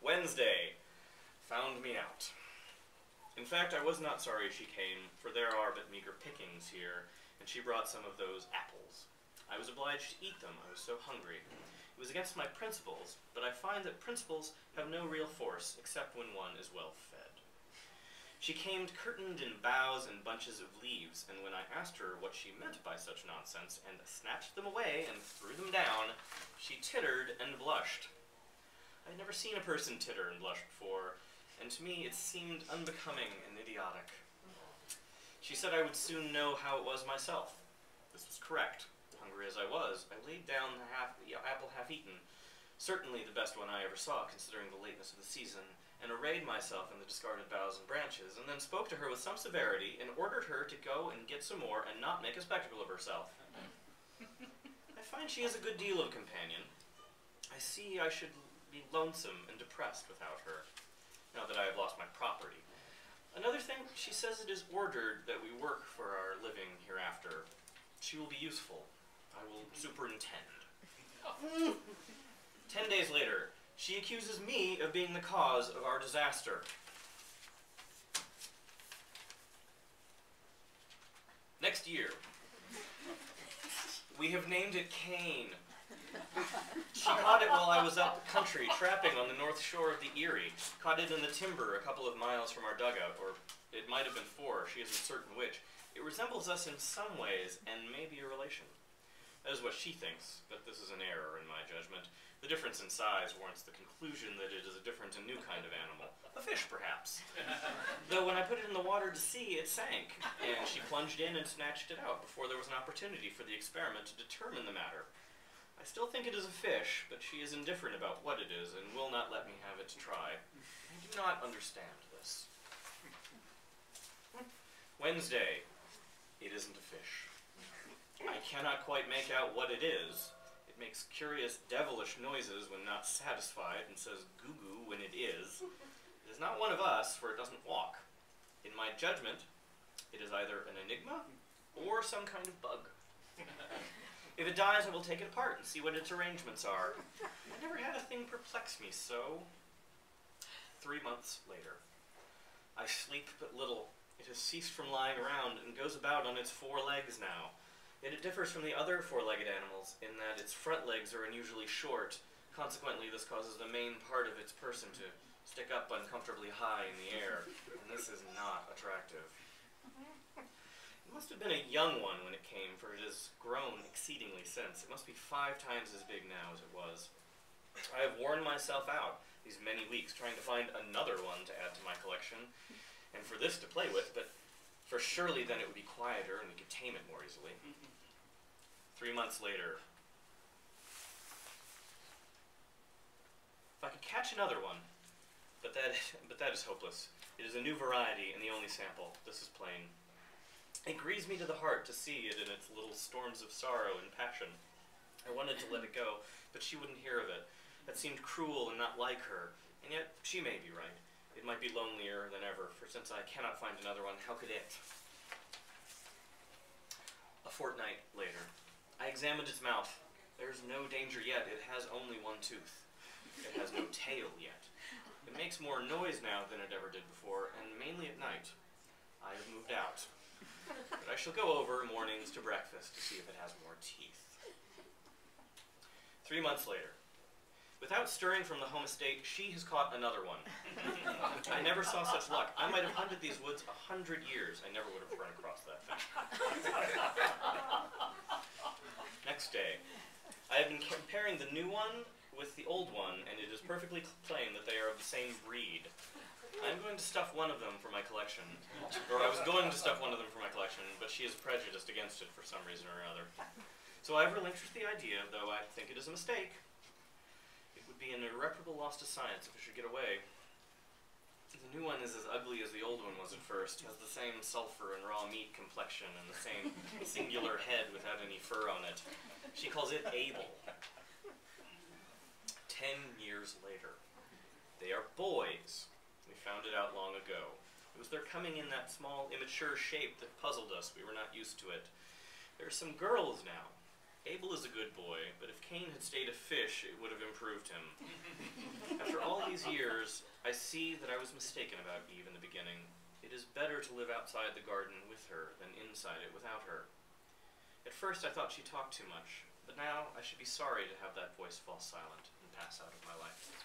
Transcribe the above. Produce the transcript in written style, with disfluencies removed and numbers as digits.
Wednesday found me out. In fact, I was not sorry she came, for there are but meager pickings here, and she brought some of those apples. I was obliged to eat them, I was so hungry. It was against my principles, but I find that principles have no real force, except when one is well fed. She came curtained in boughs and bunches of leaves, and when I asked her what she meant by such nonsense, and snatched them away and threw them down, she tittered and blushed. I had never seen a person titter and blush before, and to me it seemed unbecoming and idiotic. She said I would soon know how it was myself. This was correct. Hungry as I was, I laid down the apple half-eaten, certainly the best one I ever saw considering the lateness of the season, and arrayed myself in the discarded boughs and branches, and then spoke to her with some severity, and ordered her to go and get some more and not make a spectacle of herself. I find she has a good deal of companion. I see I should be lonesome and depressed without her, now that I have lost my property. Another thing, she says it is ordered that we work for our living hereafter. She will be useful. I will superintend. 10 days later, she accuses me of being the cause of our disaster. Next year, we have named it Cain. She caught it while I was up the country, trapping on the north shore of the Erie. Caught it in the timber a couple of miles from our dugout, or it might have been 4, she isn't certain which. It resembles us in some ways, and may be a relation. That is what she thinks, but this is an error in my judgment. The difference in size warrants the conclusion that it is a different and new kind of animal. A fish, perhaps. Though when I put it in the water to see, it sank, and she plunged in and snatched it out before there was an opportunity for the experiment to determine the matter. I still think it is a fish, but she is indifferent about what it is and will not let me have it to try. I do not understand this. Wednesday. It isn't a fish. I cannot quite make out what it is. It makes curious, devilish noises when not satisfied and says goo-goo when it is. It is not one of us, for it doesn't walk. In my judgment, it is either an enigma or some kind of bug. If it dies, I will take it apart and see what its arrangements are. I never had a thing perplex me so. 3 months later. I sleep but little. It has ceased from lying around and goes about on its 4 legs now. Yet it differs from the other 4-legged animals in that its front legs are unusually short. Consequently, this causes the main part of its person to stick up uncomfortably high in the air, and this is not attractive. It must have been a young one when it came, for it has grown exceedingly since. It must be 5 times as big now as it was. I have worn myself out these many weeks trying to find another one to add to my collection, and for this to play with, but for surely then it would be quieter and we could tame it more easily. 3 months later. If I could catch another one, but that is hopeless. It is a new variety and the only sample. This is plain. It grieves me to the heart to see it in its little storms of sorrow and passion. I wanted to let it go, but she wouldn't hear of it. That seemed cruel and not like her, and yet she may be right. It might be lonelier than ever, for since I cannot find another one, how could it? A fortnight later. I examined its mouth. There is no danger yet. It has only 1 tooth. It has no tail yet. It makes more noise now than it ever did before, and mainly at night. I have moved out. But I shall go over mornings to breakfast to see if it has more teeth. 3 months later. Without stirring from the home estate, she has caught another one. I never saw such luck. I might have hunted these woods 100 years. I never would have run across that thing. Next day. I have been comparing the new one with the old one, and it is perfectly plain that they are of the same breed. I am going to stuff one of them for my collection. Or I was going to stuff one of them for my collection, but she is prejudiced against it for some reason or other. So I have relinquished the idea, though I think it is a mistake. It would be an irreparable loss to science if it should get away. The new one is as ugly as the old one was at first, has the same sulfur and raw meat complexion and the same singular head without any fur on it. She calls it Abel. 10 years later. They are boys. We found it out long ago. It was their coming in that small, immature shape that puzzled us. We were not used to it. There are some girls now. Abel is a good boy, but if Cain had stayed a fish, it would have improved him. After all these these years, I see that I was mistaken about Eve in the beginning. It is better to live outside the garden with her than inside it without her. At first I thought she talked too much, but now I should be sorry to have that voice fall silent and pass out of my life.